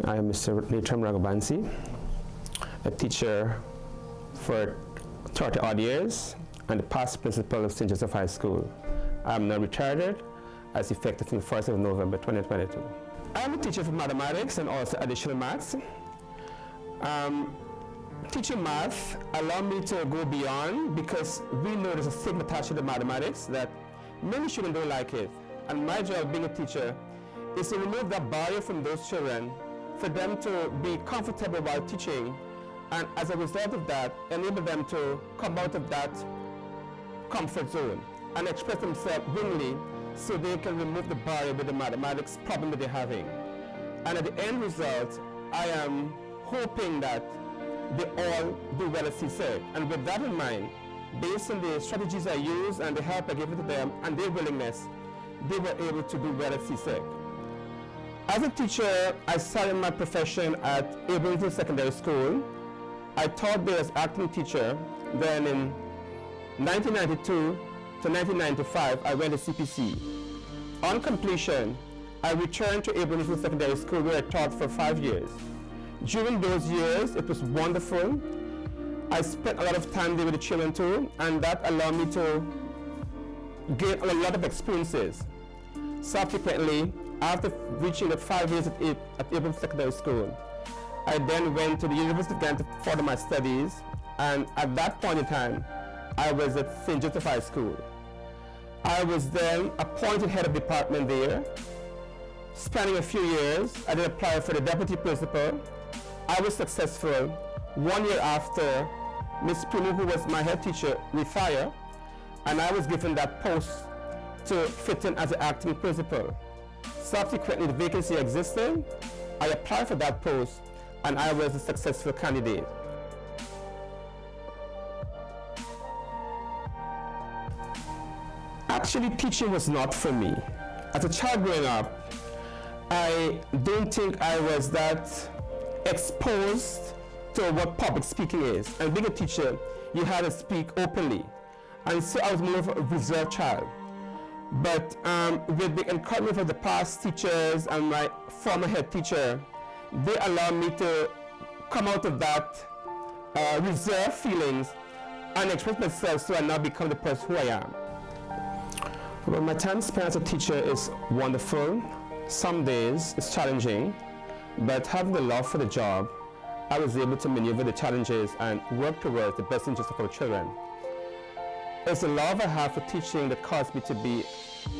I am Mr. Nathram Raghubansi, a teacher for 30 odd years and the past principal of St. Joseph High School. I am now retired as effective from the 1st of November 2022. I am a teacher for mathematics and also additional maths. Teaching math allowed me to go beyond because we know there's a stigma attached to the mathematics that many students don't like it. And my job being a teacher is to remove that barrier from those children for them to be comfortable while teaching, and as a result of that, enable them to come out of that comfort zone and express themselves willingly so they can remove the barrier with the mathematics problem that they're having. And at the end result, I am hoping that they all do well at CSEC. And with that in mind, based on the strategies I use and the help I give to them and their willingness, they were able to do well at CSEC. As a teacher, I started my profession at Abram Zuil Secondary School. I taught there as acting teacher. Then in 1992 to 1995, I went to CPC. On completion, I returned to Abram Zuil Secondary School where I taught for 5 years. During those years, it was wonderful. I spent a lot of time there with the children too, and that allowed me to gain a lot of experiences. Subsequently, after reaching the 5 years at Abram Secondary School, I then went to the University of Ghana to further my studies, and at that point in time, I was at St. Joseph High School. I was then appointed head of department there. Spending a few years, I did apply for the deputy principal. I was successful. 1 year after, Ms. Primo, who was my head teacher, retired, and I was given that post to fit in as an acting principal. Subsequently, the vacancy existed. I applied for that post, and I was a successful candidate. Actually, teaching was not for me. As a child growing up, I don't think I was that exposed to what public speaking is. And being a teacher, you had to speak openly. And so I was more of a reserved child. But with the encouragement of the past teachers and my former head teacher, they allowed me to come out of that reserved feelings and express myself so I now become the person who I am. Well, my time spent as a teacher is wonderful. Some days it's challenging, but having the love for the job, I was able to maneuver the challenges and work towards the best interest of our children. It's the love I have for teaching that caused me to be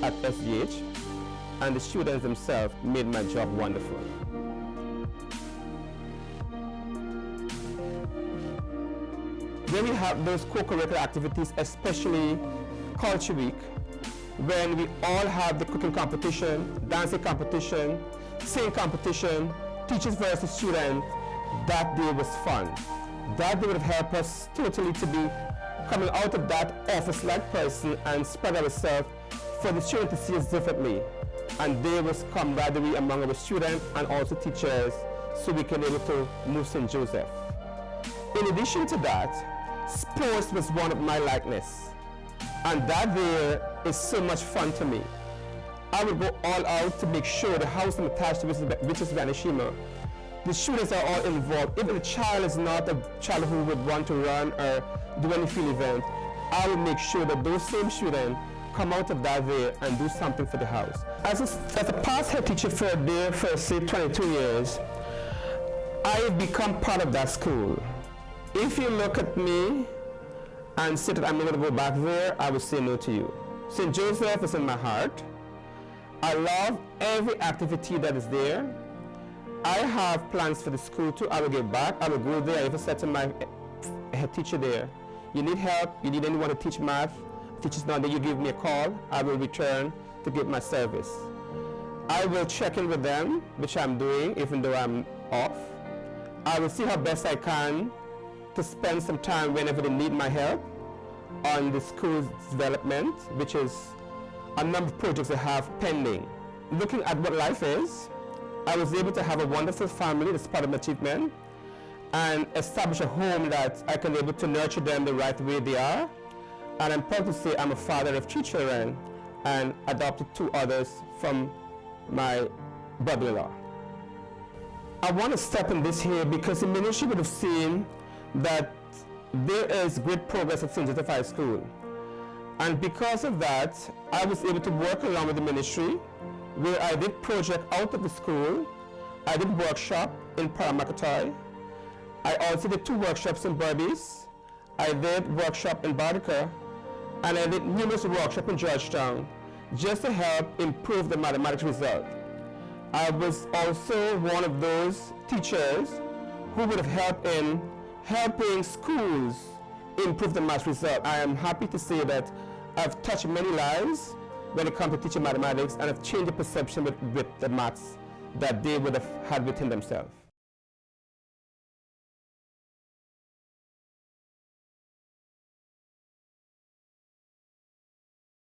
at SGH, and the students themselves made my job wonderful. When we have those co-curricular activities, especially Culture Week, when we all have the cooking competition, dancing competition, singing competition, teachers versus students, that day was fun. That day would have helped us totally to be coming out of that office-like person and spread ourselves for the children to see us differently. And there was camaraderie among our students and also teachers, so we can be able to move St. Joseph. In addition to that, sports was one of my likeness. And that there is so much fun to me. I would go all out to make sure the house I'm attached to, which is Vanishima, the students are all involved. Even the child is not a child who would want to run or do any field event, I will make sure that those same students come out of that there and do something for the house. As a past head teacher for there for say 22 years, I have become part of that school. If you look at me and say that I'm not going to go back there, I would say no to you. St. Joseph is in my heart. I love every activity that is there. I have plans for the school too. I will get back. I will go there. I even said to my head teacher there, you need help, you need anyone to teach math, teachers now that you give me a call, I will return to give my service. I will check in with them, which I'm doing even though I'm off. I will see how best I can to spend some time whenever they need my help on the school's development, which is a number of projects I have pending. Looking at what life is, I was able to have a wonderful family, that's part of my achievement, and establish a home that I can be able to nurture them the right way they are. And I'm proud to say I'm a father of 3 children and adopted 2 others from my brother-in-law. I want to step in this here because the ministry would have seen that there is great progress at St. Joseph High School. And because of that, I was able to work along with the ministry where I did project out of the school. I did workshop in Paramakatay. I also did 2 workshops in Berbice. I did workshop in Bardica, and I did numerous workshops in Georgetown just to help improve the mathematics result. I was also one of those teachers who would have helped in helping schools improve the math result. I am happy to say that I've touched many lives when it comes to teaching mathematics, and I've changed the perception with the maths that they would have had within themselves.